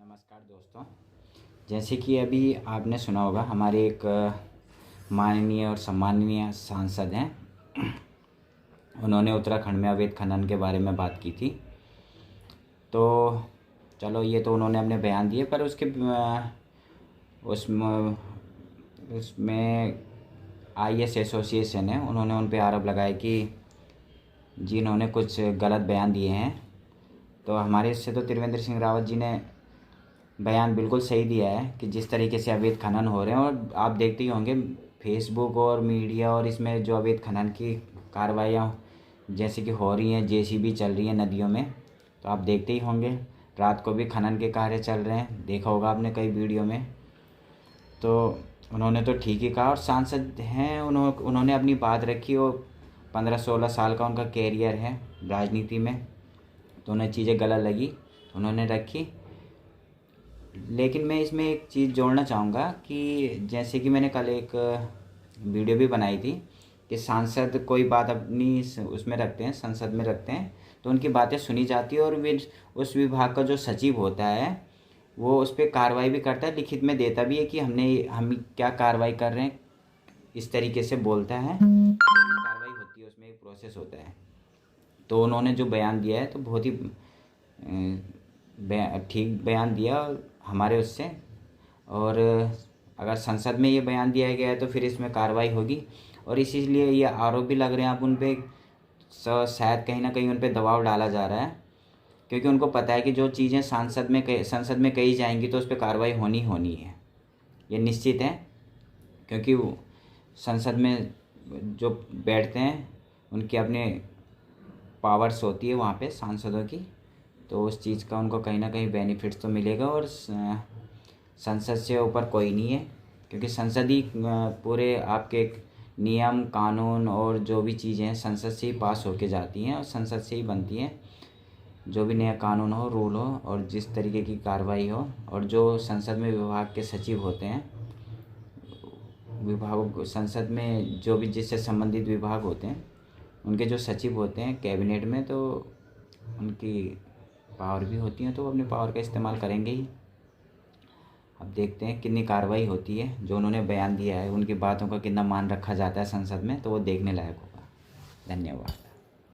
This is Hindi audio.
नमस्कार दोस्तों, जैसे कि अभी आपने सुना होगा हमारे एक माननीय और सम्माननीय सांसद हैं। उन्होंने उत्तराखंड में अवैध खनन के बारे में बात की थी। तो चलो, ये तो उन्होंने अपने बयान दिए, पर उसमें उसमें IS एसोसिएशन है, उन्होंने उन पे आरोप लगाया कि जिन्होंने कुछ गलत बयान दिए हैं। तो हमारे इससे तो त्रिवेंद्र सिंह रावत जी ने बयान बिल्कुल सही दिया है कि जिस तरीके से अवैध खनन हो रहे हैं, और आप देखते ही होंगे फेसबुक और मीडिया और इसमें जो अवैध खनन की कार्रवाइयाँ जैसे कि हो रही हैं, JCB चल रही है नदियों में, तो आप देखते ही होंगे। रात को भी खनन के कार्य चल रहे हैं, देखा होगा आपने कई वीडियो में। तो उन्होंने तो ठीक ही कहा, और सांसद हैं, उन्होंने अपनी बात रखी, और 15-16 साल का उनका कैरियर है राजनीति में, तो उन्हें चीज़ें गलत लगी तो उन्होंने रखी। लेकिन मैं इसमें एक चीज़ जोड़ना चाहूँगा कि जैसे कि मैंने कल एक वीडियो भी बनाई थी कि सांसद कोई बात अपनी उसमें रखते हैं, संसद में रखते हैं, तो उनकी बातें सुनी जाती है, और वे उस विभाग का जो सचिव होता है वो उस पर कार्रवाई भी करता है, लिखित में देता भी है कि हम क्या कार्रवाई कर रहे हैं, इस तरीके से बोलता है, कार्रवाई होती है, उसमें एक प्रोसेस होता है। तो उन्होंने जो बयान दिया है तो बहुत ही ठीक बयान दिया हमारे उससे, और अगर संसद में ये बयान दिया गया है तो फिर इसमें कार्रवाई होगी, और इसीलिए ये आरोप भी लग रहे हैं अब उन पर, शायद कहीं ना कहीं उन पर दबाव डाला जा रहा है, क्योंकि उनको पता है कि जो चीज़ें संसद में कही जाएंगी तो उस पर कार्रवाई होनी है, ये निश्चित है। क्योंकि संसद में जो बैठते हैं उनकी अपने पावर्स होती है वहाँ पे सांसदों की, तो उस चीज़ का उनको कहीं ना कहीं बेनिफिट्स तो मिलेगा, और संसद से ऊपर कोई नहीं है, क्योंकि संसद ही पूरे आपके नियम कानून और जो भी चीज़ें हैं संसद से ही पास होके जाती हैं, और संसद से ही बनती हैं। जो भी नया कानून हो, रूल हो, और जिस तरीके की कार्रवाई हो, और जो संसद में विभाग के सचिव होते हैं, संसद में जो भी जिससे संबंधित विभाग होते हैं उनके जो सचिव होते हैं कैबिनेट में, तो उनकी पावर भी होती है, तो वो अपने पावर का इस्तेमाल करेंगे ही। अब देखते हैं कितनी कार्रवाई होती है, जो उन्होंने बयान दिया है उनकी बातों का कितना मान रखा जाता है संसद में, तो वो देखने लायक होगा। धन्यवाद।